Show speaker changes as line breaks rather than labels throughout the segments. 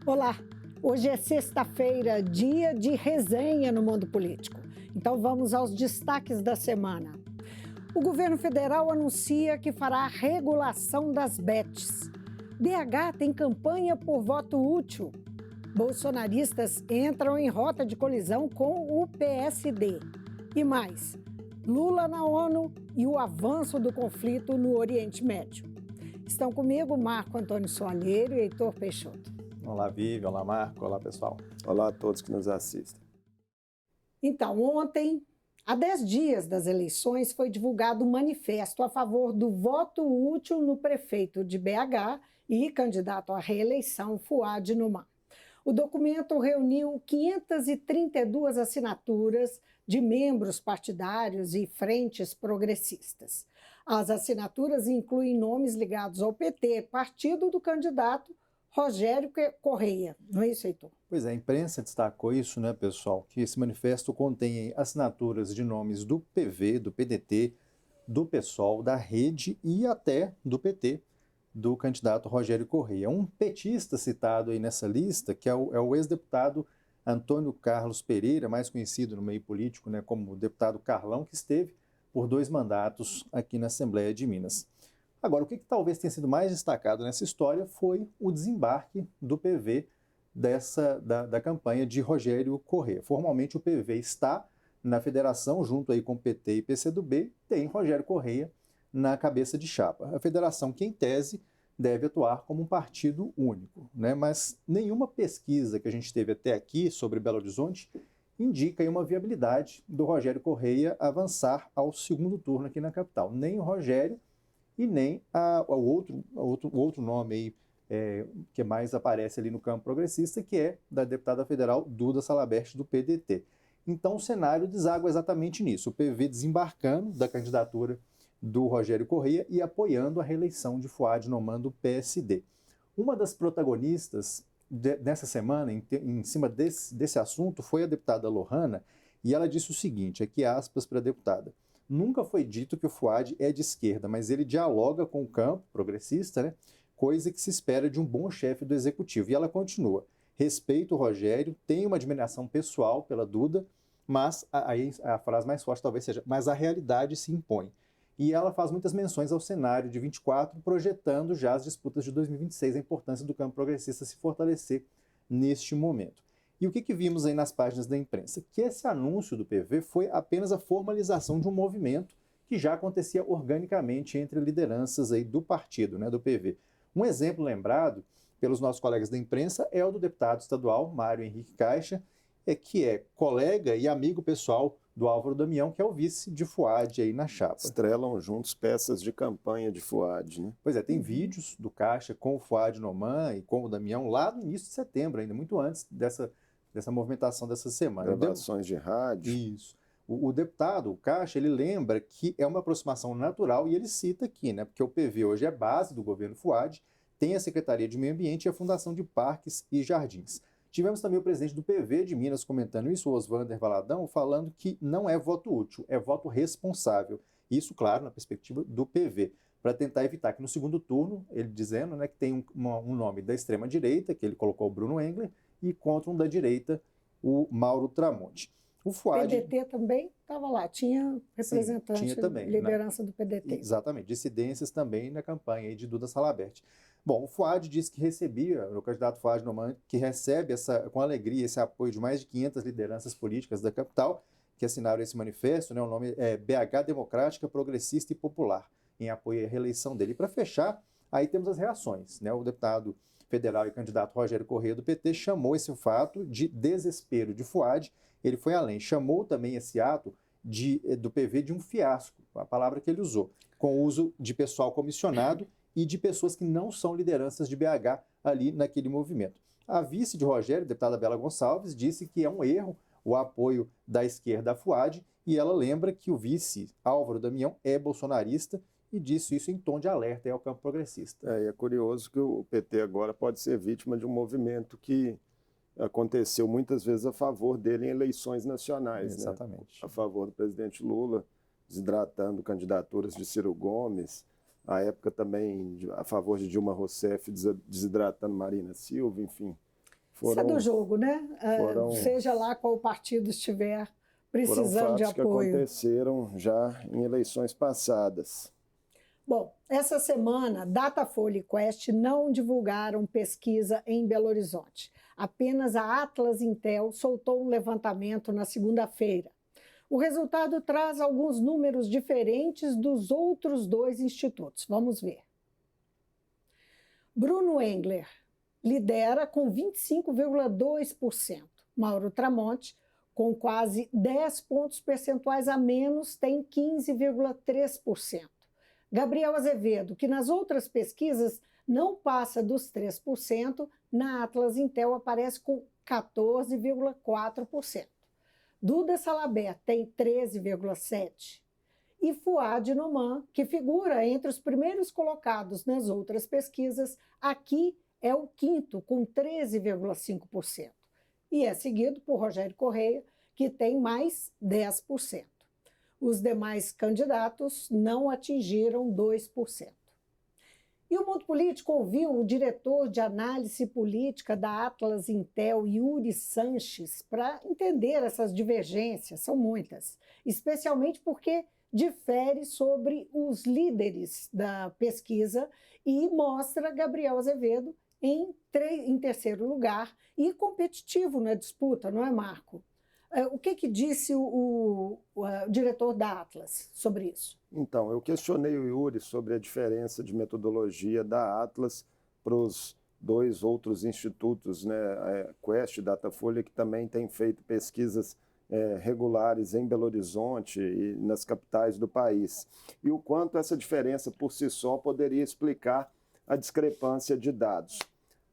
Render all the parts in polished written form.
Olá, hoje é sexta-feira, dia de resenha no mundo político. Então vamos aos destaques da semana. O governo federal anuncia que fará a regulação das bets. BH tem campanha por voto útil. Bolsonaristas entram em rota de colisão com o PSD. E mais, Lula na ONU e o avanço do conflito no Oriente Médio. Estão comigo Marco Antônio Soalheiro e Heitor Peixoto.
Olá, Vivi. Olá, Marco. Olá, pessoal.
Olá a todos que nos assistem.
Então, ontem, há 10 dias das eleições, foi divulgado um manifesto a favor do voto útil no prefeito de BH e candidato à reeleição, Fouad Noman. O documento reuniu 532 assinaturas de membros partidários e frentes progressistas. As assinaturas incluem nomes ligados ao PT, partido do candidato Rogério Correia. Não é isso, Heitor?
Pois é, a imprensa destacou isso, né, pessoal, que esse manifesto contém assinaturas de nomes do PV, do PDT, do PSOL, da Rede e até do PT, do candidato Rogério Correia. Um petista citado aí nessa lista, que é o ex-deputado Antônio Carlos Pereira, mais conhecido no meio político, né, como o deputado Carlão, que esteve por 2 mandatos aqui na Assembleia de Minas. Agora, o que talvez tenha sido mais destacado nessa história foi o desembarque do PV da campanha de Rogério Correia. Formalmente, o PV está na federação, junto aí com PT e PCdoB, tem Rogério Correia na cabeça de chapa. A federação, que em tese deve atuar como um partido único, né? Mas nenhuma pesquisa que a gente teve até aqui sobre Belo Horizonte indica aí uma viabilidade do Rogério Correia avançar ao segundo turno aqui na capital. Nem o Rogério e nem o outro nome aí, que mais aparece ali no campo progressista, que é da deputada federal Duda Salabert, do PDT. Então o cenário deságua exatamente nisso, o PV desembarcando da candidatura do Rogério Correia e apoiando a reeleição de Fouad Noman do PSD. Uma das protagonistas nessa semana, em cima desse assunto, foi a deputada Lohana, e ela disse o seguinte, aqui aspas para a deputada: nunca foi dito que o Fouad é de esquerda, mas ele dialoga com o campo progressista, né? Coisa que se espera de um bom chefe do executivo. E ela continua: respeito o Rogério, tenho uma admiração pessoal pela Duda, mas aí a frase mais forte talvez seja, mas a realidade se impõe. E ela faz muitas menções ao cenário de 24, projetando já as disputas de 2026, a importância do campo progressista se fortalecer neste momento. E o que vimos aí nas páginas da imprensa? Que esse anúncio do PV foi apenas a formalização de um movimento que já acontecia organicamente entre lideranças aí do partido, né, do PV. Um exemplo lembrado pelos nossos colegas da imprensa é o do deputado estadual Mário Henrique Caixa, que é colega e amigo pessoal do Álvaro Damião, que é o vice de Fouad aí na chapa.
Estrelam juntos peças de campanha de Fouad, né?
Pois é, tem vídeos do Caixa com o Fouad Noman e com o Damião lá no início de setembro, ainda muito antes dessa movimentação dessa semana.
Gravações de rádio.
Isso. O deputado, o Caixa, ele lembra que é uma aproximação natural e ele cita aqui, né? Porque o PV hoje é base do governo Fouad, tem a Secretaria de Meio Ambiente e a Fundação de Parques e Jardins. Tivemos também o presidente do PV de Minas comentando isso, o Oswander Valadão, falando que não é voto útil, é voto responsável. Isso, claro, na perspectiva do PV, para tentar evitar que no segundo turno, ele dizendo, né, que tem um nome da extrema-direita, que ele colocou o Bruno Engler, e contra um da direita, o Mauro Tramonte. O Fouad...
PDT também estava lá, tinha representante,
tinha também,
liderança do PDT.
Exatamente, dissidências também na campanha aí de Duda Salabert. Bom, o Fouad disse que recebia, o candidato Fouad Noman, que recebe com alegria esse apoio de mais de 500 lideranças políticas da capital, que assinaram esse manifesto, né, o nome é BH Democrática, Progressista e Popular, em apoio à reeleição dele. E para fechar, aí temos as reações, né? O deputado federal e candidato Rogério Correia do PT chamou esse fato de desespero de Fouad. Ele foi além, chamou também esse ato do PV de um fiasco, a palavra que ele usou, com o uso de pessoal comissionado e de pessoas que não são lideranças de BH ali naquele movimento. A vice de Rogério, deputada Bela Gonçalves, disse que é um erro o apoio da esquerda a Fouad, e ela lembra que o vice Álvaro Damião é bolsonarista e disse isso em tom de alerta ao campo progressista.
É curioso que o PT agora pode ser vítima de um movimento que aconteceu muitas vezes a favor dele em eleições nacionais.
Exatamente.
Né? A favor do presidente Lula, desidratando candidaturas de Ciro Gomes, à época também a favor de Dilma Rousseff, desidratando Marina Silva, enfim.
Isso é do jogo, né?
foram-
Seja lá qual partido estiver
Foram
precisando de
fatos que
apoio.
aconteceram já em eleições passadas.
Bom, essa semana, Datafolha e Quest não divulgaram pesquisa em Belo Horizonte. Apenas a Atlas Intel soltou um levantamento na segunda-feira. O resultado traz alguns números diferentes dos outros dois institutos. Vamos ver. Bruno Engler lidera com 25,2%. Mauro Tramonte, com quase 10 pontos percentuais a menos, tem 15,3%. Gabriel Azevedo, que nas outras pesquisas não passa dos 3%, na Atlas Intel aparece com 14,4%. Duda Salabert tem 13,7%. E Fuad Noman, que figura entre os primeiros colocados nas outras pesquisas, aqui é o quinto, com 13,5%. E é seguido por Rogério Correia, que tem mais 10%. Os demais candidatos não atingiram 2%. E o Mundo Político ouviu o diretor de análise política da Atlas Intel, Yuri Sanches, para entender essas divergências, são muitas, especialmente porque difere sobre os líderes da pesquisa e mostra Gabriel Azevedo em terceiro lugar e competitivo na disputa, não é, Marco? O que disse o diretor da Atlas sobre isso?
Então, eu questionei o Yuri sobre a diferença de metodologia da Atlas para os dois outros institutos, né, Quest e Datafolha, que também têm feito pesquisas regulares em Belo Horizonte e nas capitais do país. E o quanto essa diferença por si só poderia explicar a discrepância de dados.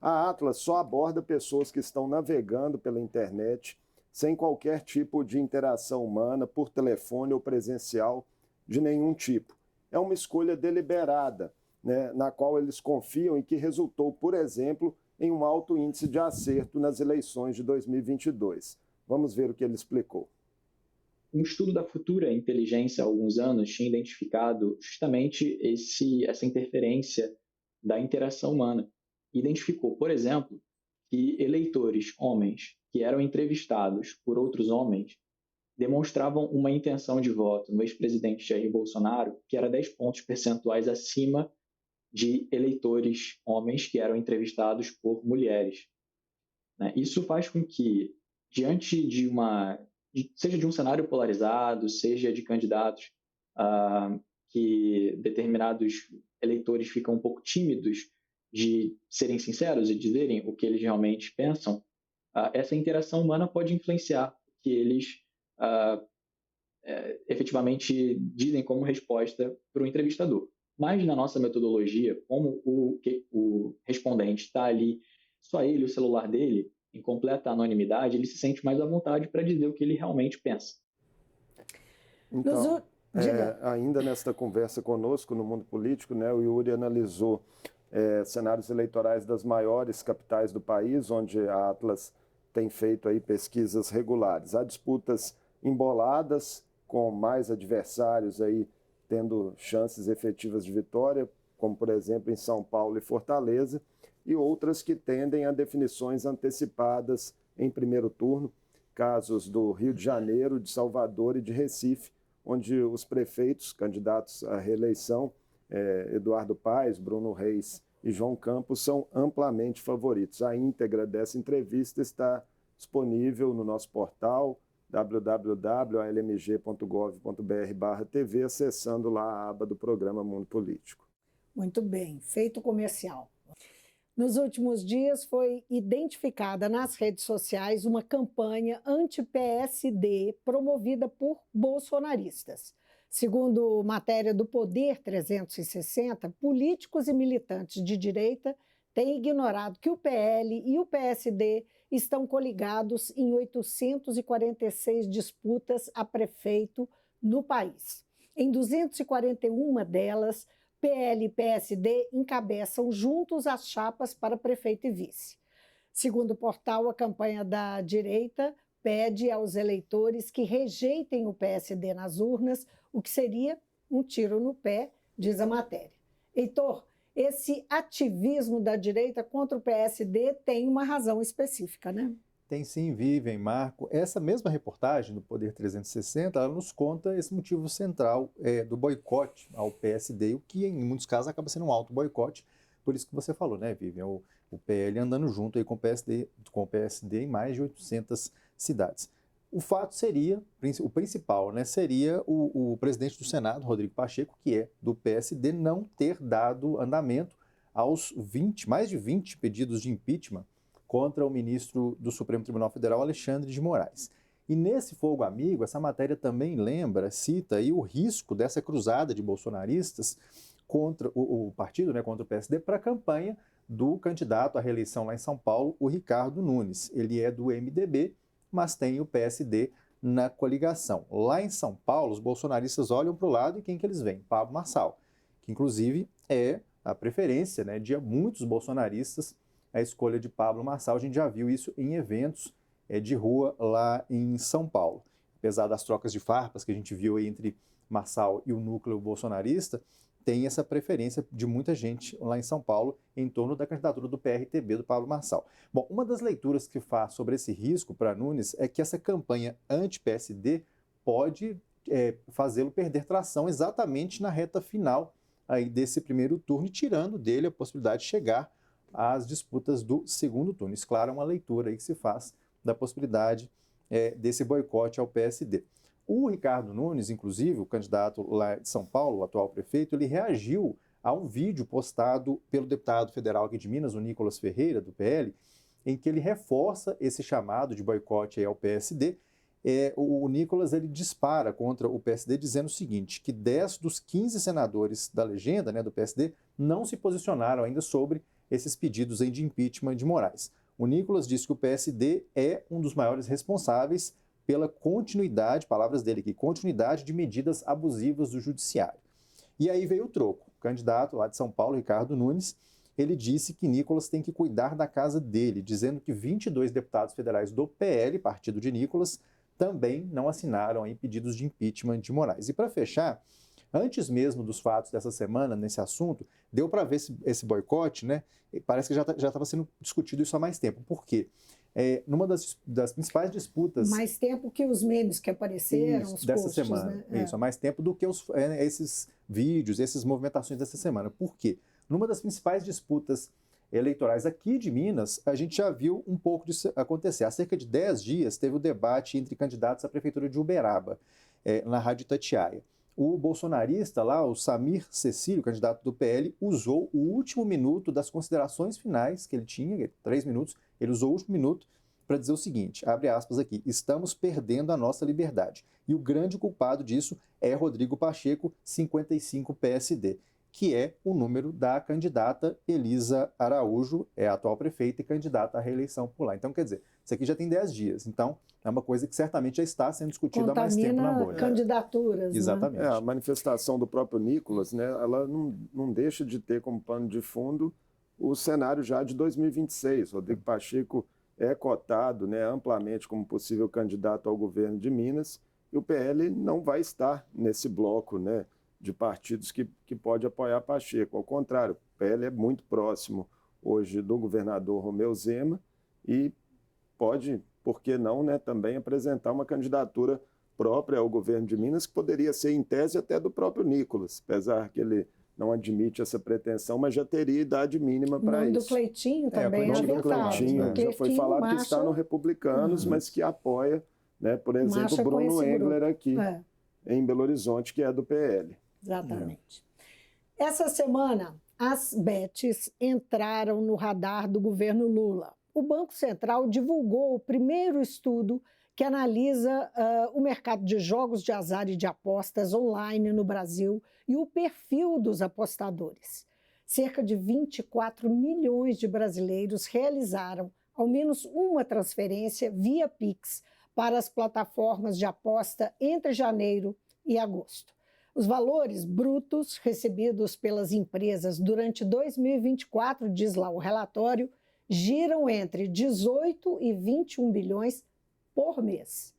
A Atlas só aborda pessoas que estão navegando pela internet sem qualquer tipo de interação humana, por telefone ou presencial, de nenhum tipo. É uma escolha deliberada, né, na qual eles confiam e que resultou, por exemplo, em um alto índice de acerto nas eleições de 2022. Vamos ver o que ele explicou.
Um estudo da Futura Inteligência há alguns anos tinha identificado justamente essa interferência da interação humana. Identificou, por exemplo, que eleitores homens que eram entrevistados por outros homens demonstravam uma intenção de voto no ex-presidente Jair Bolsonaro que era 10 pontos percentuais acima de eleitores homens que eram entrevistados por mulheres. Isso faz com que, diante seja de um cenário polarizado, seja de candidatos que determinados eleitores ficam um pouco tímidos de serem sinceros e dizerem o que eles realmente pensam, essa interação humana pode influenciar o que eles efetivamente dizem como resposta para o entrevistador. Mas na nossa metodologia, como o respondente está ali, só ele, o celular dele, em completa anonimidade, ele se sente mais à vontade para dizer o que ele realmente pensa.
Então, ainda nesta conversa conosco no Mundo Político, né, o Yuri analisou cenários eleitorais das maiores capitais do país, onde a Atlas tem feito aí pesquisas regulares. Há disputas emboladas, com mais adversários aí tendo chances efetivas de vitória, como por exemplo em São Paulo e Fortaleza, e outras que tendem a definições antecipadas em primeiro turno, casos do Rio de Janeiro, de Salvador e de Recife, onde os prefeitos candidatos à reeleição, Eduardo Paes, Bruno Reis e João Campos, são amplamente favoritos. A íntegra dessa entrevista está disponível no nosso portal www.almg.gov.br/tv, acessando lá a aba do programa Mundo Político.
Muito bem, feito comercial. Nos últimos dias foi identificada nas redes sociais uma campanha anti-PSD promovida por bolsonaristas. Segundo matéria do Poder 360, políticos e militantes de direita têm ignorado que o PL e o PSD estão coligados em 846 disputas a prefeito no país. Em 241 delas, PL e PSD encabeçam juntos as chapas para prefeito e vice. Segundo o portal, a campanha da direita pede aos eleitores que rejeitem o PSD nas urnas, o que seria um tiro no pé, diz a matéria. Heitor, esse ativismo da direita contra o PSD tem uma razão específica, né?
Tem sim, Vivian, Marco. Essa mesma reportagem do Poder 360, ela nos conta esse motivo central do boicote ao PSD, o que em muitos casos acaba sendo um alto boicote, por isso que você falou, né, Vivian? O PL andando junto aí com o PSD em mais de 800 cidades. O fato seria, o principal, né, seria o presidente do Senado, Rodrigo Pacheco, que é do PSD, não ter dado andamento aos mais de 20 pedidos de impeachment contra o ministro do Supremo Tribunal Federal, Alexandre de Moraes. E nesse fogo amigo, essa matéria também cita aí o risco dessa cruzada de bolsonaristas contra o partido, né, contra o PSD, para a campanha do candidato à reeleição lá em São Paulo, o Ricardo Nunes. Ele é do MDB, mas tem o PSD na coligação. Lá em São Paulo, os bolsonaristas olham para o lado e quem que eles veem? Pablo Marçal, que inclusive é a preferência, né, de muitos bolsonaristas, a escolha de Pablo Marçal. A gente já viu isso em eventos de rua lá em São Paulo. Apesar das trocas de farpas que a gente viu aí entre Marçal e o núcleo bolsonarista, tem essa preferência de muita gente lá em São Paulo em torno da candidatura do PRTB, do Pablo Marçal. Bom, uma das leituras que faz sobre esse risco para Nunes é que essa campanha anti-PSD pode fazê-lo perder tração exatamente na reta final aí desse primeiro turno, e tirando dele a possibilidade de chegar às disputas do segundo turno. Isso, claro, é uma leitura aí que se faz da possibilidade desse boicote ao PSD. O Ricardo Nunes, inclusive, o candidato lá de São Paulo, o atual prefeito, ele reagiu a um vídeo postado pelo deputado federal aqui de Minas, o Nicolas Ferreira, do PL, em que ele reforça esse chamado de boicote ao PSD. O Nicolas, ele dispara contra o PSD dizendo o seguinte, que 10 dos 15 senadores da legenda, né, do PSD, não se posicionaram ainda sobre esses pedidos aí de impeachment de Moraes. O Nicolas disse que o PSD é um dos maiores responsáveis pela continuidade, palavras dele aqui, continuidade de medidas abusivas do judiciário. E aí veio o troco. O candidato lá de São Paulo, Ricardo Nunes, ele disse que Nicolas tem que cuidar da casa dele, dizendo que 22 deputados federais do PL, partido de Nicolas, também não assinaram aí pedidos de impeachment de Moraes. E para fechar, antes mesmo dos fatos dessa semana nesse assunto, deu para ver esse boicote, né? Parece que já estava sendo discutido isso há mais tempo. Por quê? Numa das principais disputas...
Mais tempo que os memes que apareceram,
isso,
os
dessa
posts,
semana.
né?
Isso, há mais tempo do que esses vídeos, essas movimentações dessa semana. Por quê? Numa das principais disputas eleitorais aqui de Minas, a gente já viu um pouco disso acontecer. Há cerca de 10 dias teve o debate entre candidatos à prefeitura de Uberaba, na Rádio Itatiaia. O bolsonarista lá, o Samir Cecílio, candidato do PL, usou o último minuto das considerações finais que ele tinha, 3 minutos, ele usou o último minuto para dizer o seguinte, abre aspas aqui, estamos perdendo a nossa liberdade. E o grande culpado disso é Rodrigo Pacheco, 55 PSD, que é o número da candidata Elisa Araújo, é a atual prefeita e candidata à reeleição por lá. Então, quer dizer, isso aqui já tem 10 dias. Então, é uma coisa que certamente já está sendo discutida há mais tempo na bolha.
Candidaturas,
exatamente.
Né?
A manifestação do próprio Nicolas, né, ela não deixa de ter como pano de fundo o cenário já de 2026. Rodrigo Pacheco é cotado, né, amplamente como possível candidato ao governo de Minas, e o PL não vai estar nesse bloco, né, de partidos que pode apoiar Pacheco. Ao contrário, o PL é muito próximo hoje do governador Romeu Zema e pode, por que não, né, também apresentar uma candidatura própria ao governo de Minas, que poderia ser, em tese, até do próprio Nicolas, apesar que ele não admite essa pretensão, mas já teria idade mínima para isso.
O nome do Cleitinho também
é aventado. Já foi falado que está no Republicanos, mas que apoia, né, por exemplo, Bruno Engler aqui em Belo Horizonte, que é do PL.
Exatamente. Essa semana, as bets entraram no radar do governo Lula. O Banco Central divulgou o primeiro estudo que analisa o mercado de jogos de azar e de apostas online no Brasil e o perfil dos apostadores. Cerca de 24 milhões de brasileiros realizaram ao menos uma transferência via Pix para as plataformas de aposta entre janeiro e agosto. Os valores brutos recebidos pelas empresas durante 2024, diz lá o relatório, giram entre 18 e 21 bilhões por mês.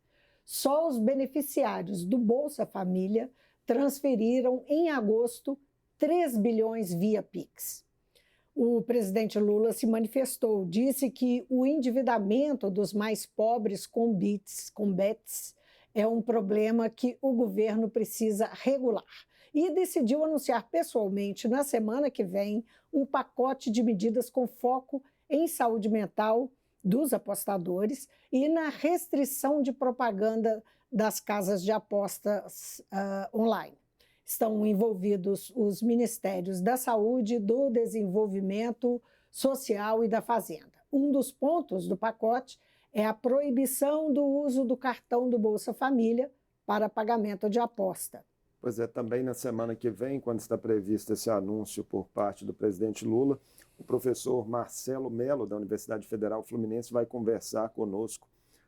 Só os beneficiários do Bolsa Família transferiram em agosto 3 bilhões via Pix. O presidente Lula se manifestou, disse que o endividamento dos mais pobres com bets é um problema que o governo precisa regular e decidiu anunciar pessoalmente na semana que vem um pacote de medidas com foco em saúde mental dos apostadores e na restrição de propaganda das casas de apostas online. Estão envolvidos os Ministérios da Saúde, do Desenvolvimento Social e da Fazenda. Um dos pontos do pacote é a proibição do uso do cartão do Bolsa Família para pagamento de aposta.
Pois é, também na semana que vem, quando está previsto esse anúncio por parte do presidente Lula, o professor Marcelo Mello, da Universidade Federal Fluminense, vai conversar conosco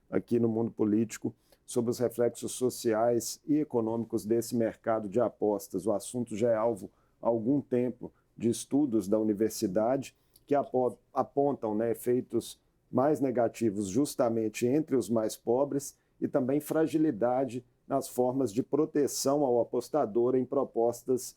aqui no Mundo Político sobre os reflexos sociais e econômicos desse mercado de apostas. O assunto já é alvo há algum tempo de estudos da universidade que apontam, né, efeitos mais negativos justamente entre os mais pobres e também fragilidade nas formas de proteção ao apostador em propostas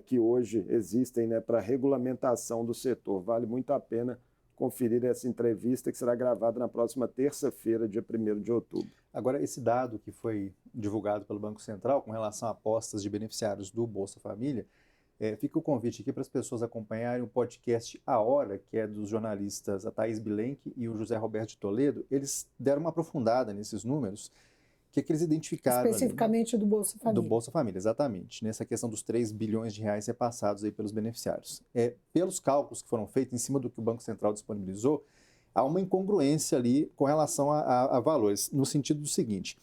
que hoje existem, né, para regulamentação do setor. Vale muito a pena conferir essa entrevista que será gravada na próxima terça-feira, dia 1º de outubro.
Agora, esse dado que foi divulgado pelo Banco Central com relação a apostas de beneficiários do Bolsa Família, fica o convite aqui para as pessoas acompanharem o podcast A Hora, que é dos jornalistas a Thaís Bilenque e o José Roberto de Toledo. Eles deram uma aprofundada nesses números, que eles identificaram...
Especificamente ali, do Bolsa Família.
Do Bolsa Família, exatamente. Nessa questão dos 3 bilhões de reais repassados aí pelos beneficiários. Pelos cálculos que foram feitos em cima do que o Banco Central disponibilizou, há uma incongruência ali com relação a valores, no sentido do seguinte,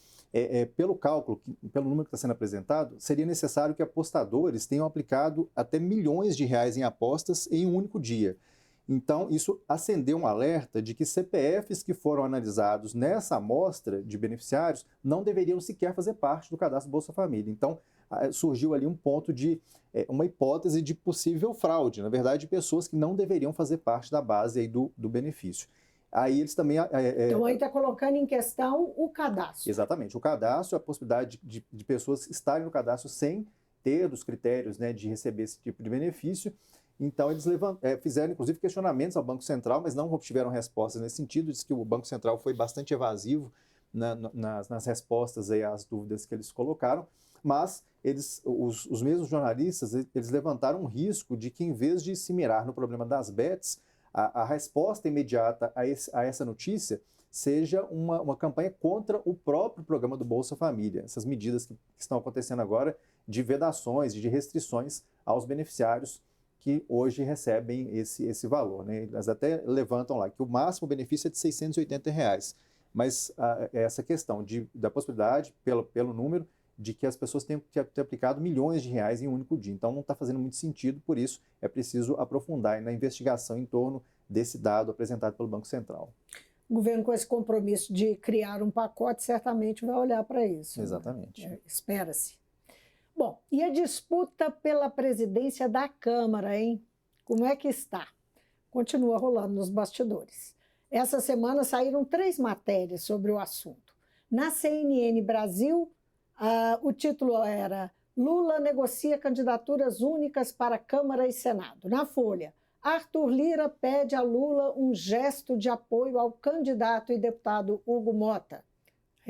pelo cálculo, pelo número que está sendo apresentado, seria necessário que apostadores tenham aplicado até milhões de reais em apostas em um único dia. Então, isso acendeu um alerta de que CPFs que foram analisados nessa amostra de beneficiários não deveriam sequer fazer parte do cadastro Bolsa Família. Então, surgiu ali um ponto de uma hipótese de possível fraude, na verdade, de pessoas que não deveriam fazer parte da base aí do benefício. Aí eles também...
Então, aí está colocando em questão o cadastro.
Exatamente. O cadastro, a possibilidade de pessoas estarem no cadastro sem ter os critérios, né, de receber esse tipo de benefício. Então, eles fizeram, inclusive, questionamentos ao Banco Central, mas não obtiveram respostas nesse sentido. Diz que o Banco Central foi bastante evasivo nas respostas aí às dúvidas que eles colocaram, mas os mesmos jornalistas, eles levantaram um risco de que, em vez de se mirar no problema das bets, a resposta imediata a essa notícia seja uma campanha contra o próprio programa do Bolsa Família. Essas medidas que estão acontecendo agora de vedações, de restrições aos beneficiários que hoje recebem esse valor, né? Elas até levantam lá que o máximo benefício é de R$680, mas essa questão da possibilidade, pelo número, de que as pessoas tenham que ter aplicado milhões de reais em um único dia. Então não está fazendo muito sentido, por isso é preciso aprofundar na investigação em torno desse dado apresentado pelo Banco Central.
O governo, com esse compromisso de criar um pacote, certamente vai olhar para isso.
Exatamente.
Né? Espera-se. Bom, e a disputa pela presidência da Câmara, hein? Como é que está? Continua rolando nos bastidores. Essa semana saíram 3 matérias sobre o assunto. Na CNN Brasil, o título era Lula negocia candidaturas únicas para Câmara e Senado. Na Folha, Arthur Lira pede a Lula um gesto de apoio ao candidato e deputado Hugo Mota,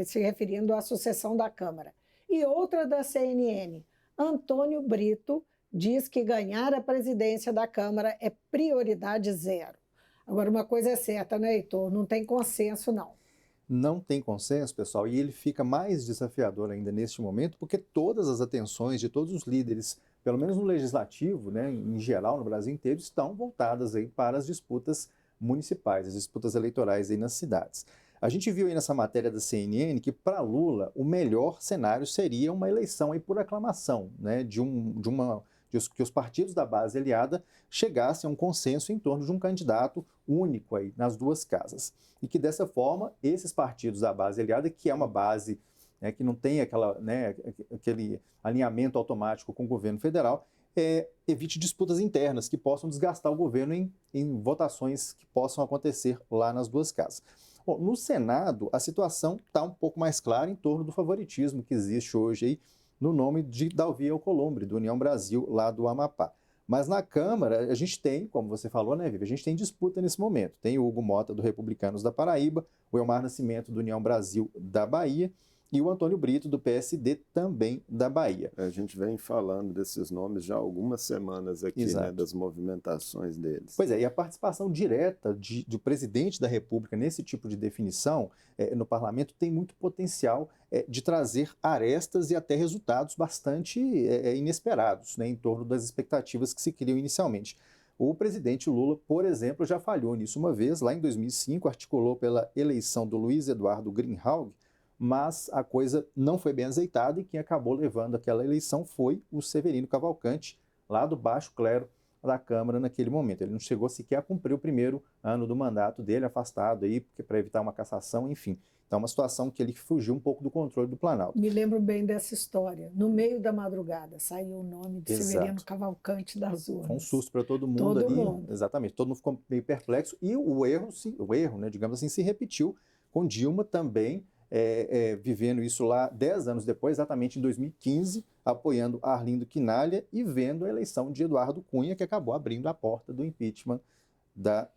se referindo à sucessão da Câmara. E outra da CNN, Antônio Brito diz que ganhar a presidência da Câmara é prioridade 0. Agora, uma coisa é certa, né, Heitor? Não tem consenso, não.
Não tem consenso, pessoal, e ele fica mais desafiador ainda neste momento, porque todas as atenções de todos os líderes, pelo menos no legislativo, né, em geral, no Brasil inteiro, estão voltadas aí para as disputas municipais, as disputas eleitorais aí nas cidades. A gente viu aí nessa matéria da CNN que, para Lula, o melhor cenário seria uma eleição aí por aclamação, né, que os partidos da base aliada chegassem a um consenso em torno de um candidato único aí nas 2 casas. E que, dessa forma, esses partidos da base aliada, que é uma base, né, que não tem aquele alinhamento automático com o governo federal, evite disputas internas que possam desgastar o governo em votações que possam acontecer lá nas 2 casas. Bom, no Senado, a situação está um pouco mais clara em torno do favoritismo que existe hoje aí no nome de Davi Alcolumbre, do União Brasil, lá do Amapá. Mas na Câmara, a gente tem, como você falou, né, Vivi, a gente tem disputa nesse momento. Tem o Hugo Mota, do Republicanos da Paraíba, o Elmar Nascimento, do União Brasil da Bahia, e o Antônio Brito, do PSD, também da Bahia.
A gente vem falando desses nomes já há algumas semanas aqui, né, das movimentações deles.
Pois é, e a participação direta do presidente da República nesse tipo de definição no parlamento tem muito potencial de trazer arestas e até resultados bastante inesperados, né, em torno das expectativas que se criam inicialmente. O presidente Lula, por exemplo, já falhou nisso uma vez, lá em 2005, articulou pela eleição do Luiz Eduardo Greenhalgh, mas a coisa não foi bem azeitada e quem acabou levando aquela eleição foi o Severino Cavalcante, lá do baixo clero da Câmara naquele momento. Ele não chegou sequer a cumprir o primeiro ano do mandato dele, afastado aí para evitar uma cassação, enfim. Então, uma situação que ele fugiu um pouco do controle do Planalto.
Me lembro bem dessa história. No meio da madrugada saiu o nome de Severino Cavalcante das urnas.
Foi um susto para todo mundo ali. Exatamente. Todo mundo ficou meio perplexo e o erro, né, digamos assim, se repetiu com Dilma também, vivendo isso lá 10 anos depois, exatamente em 2015, apoiando Arlindo Quinalha e vendo a eleição de Eduardo Cunha, que acabou abrindo a porta do impeachment da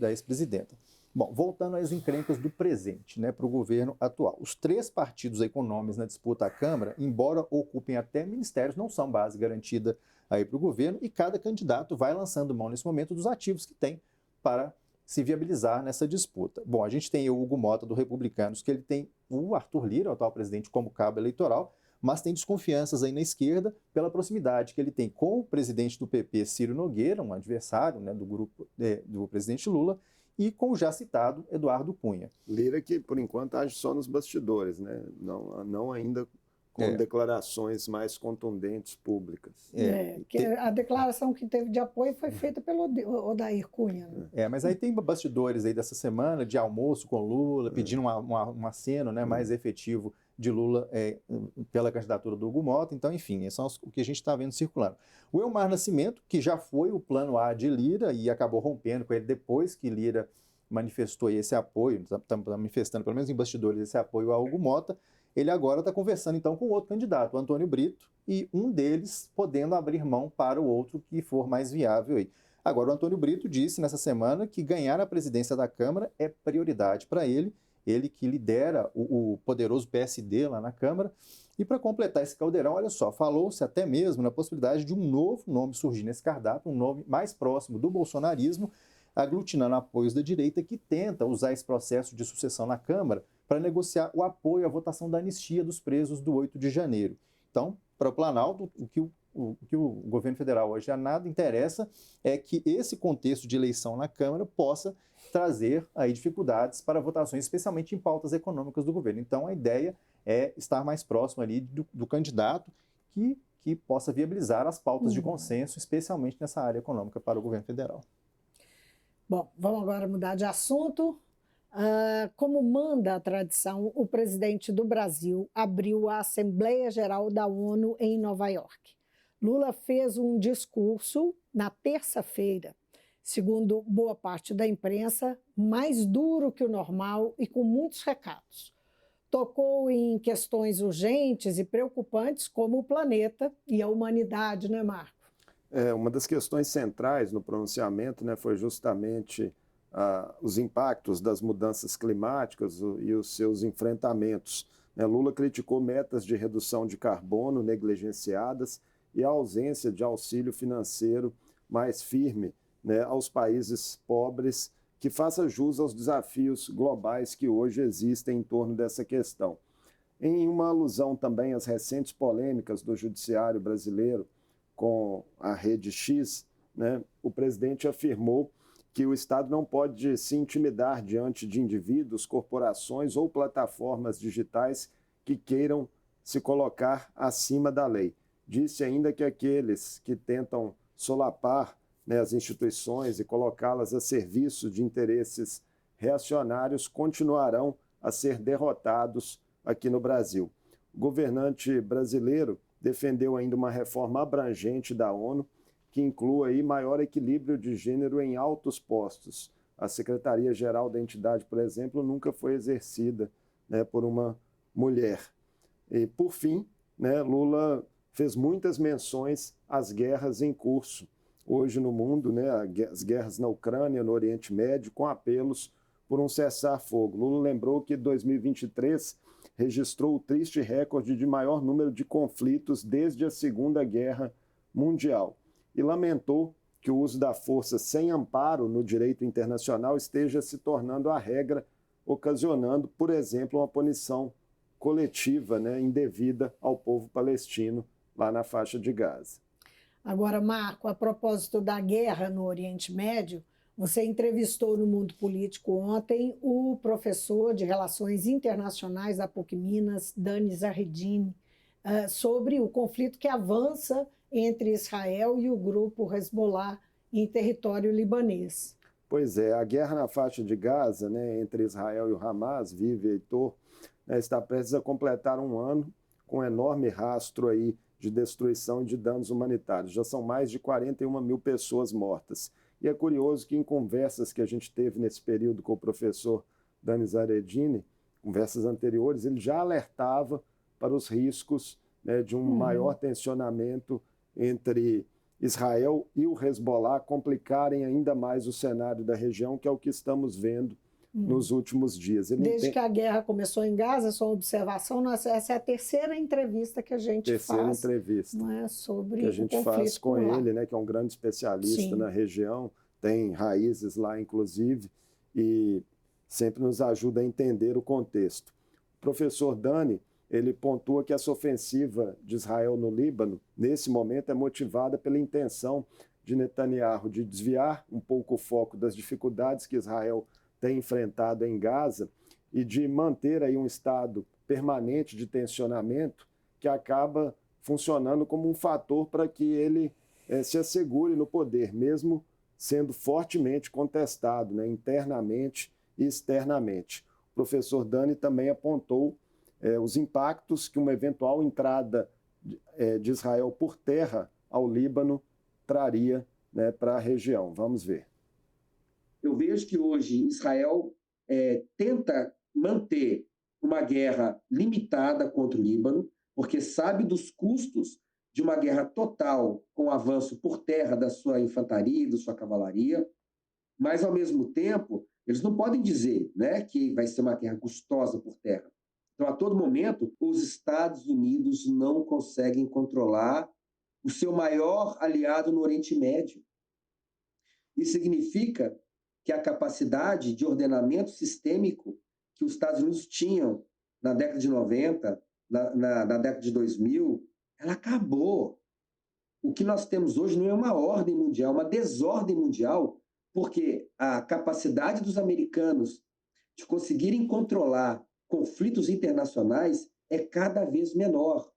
ex-presidenta. Bom, voltando às encrencas do presente, né, para o governo atual. Os 3 partidos aí com nomes na disputa à Câmara, embora ocupem até ministérios, não são base garantida aí para o governo e cada candidato vai lançando mão nesse momento dos ativos que tem para se viabilizar nessa disputa. Bom, a gente tem o Hugo Mota, do Republicanos, que ele tem o Arthur Lira, o atual presidente, como cabo eleitoral, mas tem desconfianças aí na esquerda pela proximidade que ele tem com o presidente do PP, Ciro Nogueira, um adversário, né, do grupo do presidente Lula, e com o já citado Eduardo Cunha.
Lira que, por enquanto, age só nos bastidores, né? Não ainda com declarações mais contundentes públicas.
A declaração que teve de apoio foi feita pelo Odair Cunha. Né?
Mas aí tem bastidores aí dessa semana de almoço com Lula, pedindo um aceno, né, mais efetivo de Lula pela candidatura do Hugo Mota. Então, enfim, são o que a gente está vendo circulando. O Elmar Nascimento, que já foi o plano A de Lira e acabou rompendo com ele depois que Lira manifestou esse apoio, está manifestando, pelo menos em bastidores, esse apoio ao Hugo Mota, ele agora está conversando então com outro candidato, o Antônio Brito, e um deles podendo abrir mão para o outro que for mais viável aí. Agora, o Antônio Brito disse nessa semana que ganhar a presidência da Câmara é prioridade para ele que lidera o poderoso PSD lá na Câmara. E para completar esse caldeirão, olha só, falou-se até mesmo na possibilidade de um novo nome surgir nesse cardápio, um nome mais próximo do bolsonarismo, aglutinando apoios da direita que tenta usar esse processo de sucessão na Câmara para negociar o apoio à votação da anistia dos presos do 8 de janeiro. Então, para o Planalto, o que o governo federal hoje a nada interessa é que esse contexto de eleição na Câmara possa trazer aí dificuldades para votações, especialmente em pautas econômicas do governo. Então, a ideia é estar mais próximo ali do candidato que possa viabilizar as pautas de consenso, especialmente nessa área econômica para o governo federal.
Bom, vamos agora mudar de assunto. Como manda a tradição, o presidente do Brasil abriu a Assembleia Geral da ONU em Nova York. Lula fez um discurso na terça-feira, segundo boa parte da imprensa, mais duro que o normal e com muitos recados. Tocou em questões urgentes e preocupantes como o planeta e a humanidade, né, Marco?
Uma das questões centrais no pronunciamento, né, foi justamente os impactos das mudanças climáticas e os seus enfrentamentos. Lula criticou metas de redução de carbono negligenciadas e a ausência de auxílio financeiro mais firme, né, aos países pobres, que faça jus aos desafios globais que hoje existem em torno dessa questão. Em uma alusão também às recentes polêmicas do judiciário brasileiro com a Rede X, né, o presidente afirmou que o Estado não pode se intimidar diante de indivíduos, corporações ou plataformas digitais que queiram se colocar acima da lei. Disse ainda que aqueles que tentam solapar, né, as instituições e colocá-las a serviço de interesses reacionários continuarão a ser derrotados aqui no Brasil. O governante brasileiro defendeu ainda uma reforma abrangente da ONU, que inclua aí maior equilíbrio de gênero em altos postos. A Secretaria-Geral da entidade, por exemplo, nunca foi exercida, né, por uma mulher. E, por fim, né, Lula fez muitas menções às guerras em curso, hoje no mundo, né, as guerras na Ucrânia, no Oriente Médio, com apelos por um cessar-fogo. Lula lembrou que 2023 registrou o triste recorde de maior número de conflitos desde a Segunda Guerra Mundial e lamentou que o uso da força sem amparo no direito internacional esteja se tornando a regra, ocasionando, por exemplo, uma punição coletiva, né, indevida ao povo palestino lá na faixa de Gaza.
Agora, Marco, a propósito da guerra no Oriente Médio, você entrevistou no Mundo Político ontem o professor de Relações Internacionais da PUC Minas, Dani Zahedini, sobre o conflito que avança entre Israel e o grupo Hezbollah em território libanês.
Pois é, a guerra na faixa de Gaza, né, entre Israel e o Hamas, Vive, Heitor, né, está prestes a completar um ano com um enorme rastro aí de destruição e de danos humanitários. Já são mais de 41 mil pessoas mortas. E é curioso que em conversas que a gente teve nesse período com o professor Dani Zahedini, conversas anteriores, ele já alertava para os riscos, né, de um maior tensionamento entre Israel e o Hezbollah complicarem ainda mais o cenário da região, que é o que estamos vendo nos últimos dias.
Desde que a guerra começou em Gaza, sua observação, essa é a terceira entrevista que a gente faz.
Entrevista.
Não é sobre
que a gente faz com ele, né, que é um grande especialista
Sim.
na região, tem raízes lá, inclusive, e sempre nos ajuda a entender o contexto. O professor Dani, ele pontua que essa ofensiva de Israel no Líbano, nesse momento, é motivada pela intenção de Netanyahu de desviar um pouco o foco das dificuldades que Israel tem enfrentado em Gaza e de manter aí um estado permanente de tensionamento que acaba funcionando como um fator para que ele se assegure no poder, mesmo sendo fortemente contestado, né, internamente e externamente. O professor Dani também apontou os impactos que uma eventual entrada de Israel por terra ao Líbano traria, né, para a região. Vamos ver.
Eu vejo que hoje Israel tenta manter uma guerra limitada contra o Líbano, porque sabe dos custos de uma guerra total com o avanço por terra da sua infantaria e da sua cavalaria, mas, ao mesmo tempo, eles não podem dizer, né, que vai ser uma guerra custosa por terra. Então, a todo momento, os Estados Unidos não conseguem controlar o seu maior aliado no Oriente Médio. Isso significa que a capacidade de ordenamento sistêmico que os Estados Unidos tinham na década de 90, na década de 2000, ela acabou. O que nós temos hoje não é uma ordem mundial, é uma desordem mundial, porque a capacidade dos americanos de conseguirem controlar conflitos internacionais é cada vez menor.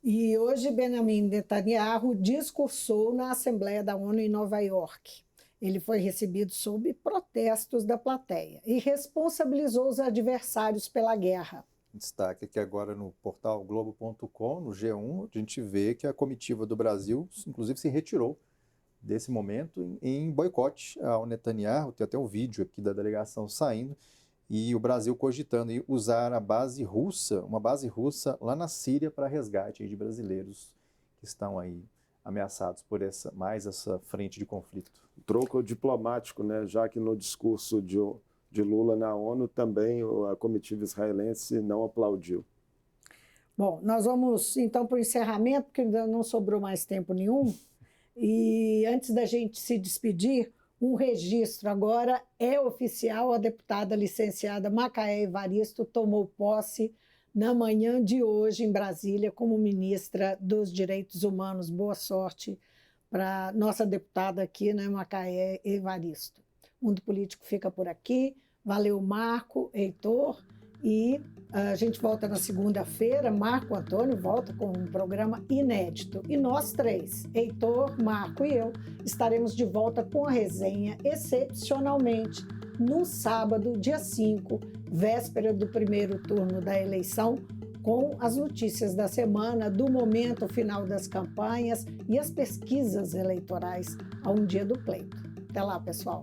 E hoje Benjamin Netanyahu discursou na Assembleia da ONU em Nova York. Ele foi recebido sob protestos da plateia e responsabilizou os adversários pela guerra.
Destaque aqui agora no portal Globo.com, no G1, a gente vê que a comitiva do Brasil, inclusive, se retirou desse momento em boicote ao Netanyahu. Tem até um vídeo aqui da delegação saindo, e o Brasil cogitando usar a base russa, uma base russa lá na Síria para resgate de brasileiros que estão aí ameaçados por essa frente de conflito.
Troco diplomático, né? Já que no discurso de Lula na ONU também a comitiva israelense não aplaudiu.
Bom, nós vamos então para o encerramento, porque ainda não sobrou mais tempo nenhum. E antes da gente se despedir, um registro agora é oficial. A deputada licenciada Macaé Evaristo tomou posse na manhã de hoje em Brasília como ministra dos Direitos Humanos. Boa sorte para nossa deputada aqui, né, Macaé Evaristo. O Mundo Político fica por aqui. Valeu, Marco, Heitor. E a gente volta na segunda-feira. Marco Antônio volta com um programa inédito. E nós três, Heitor, Marco e eu, estaremos de volta com a resenha, excepcionalmente, no sábado, dia 5, véspera do primeiro turno da eleição, com as notícias da semana, do momento final das campanhas e as pesquisas eleitorais a um dia do pleito. Até lá, pessoal!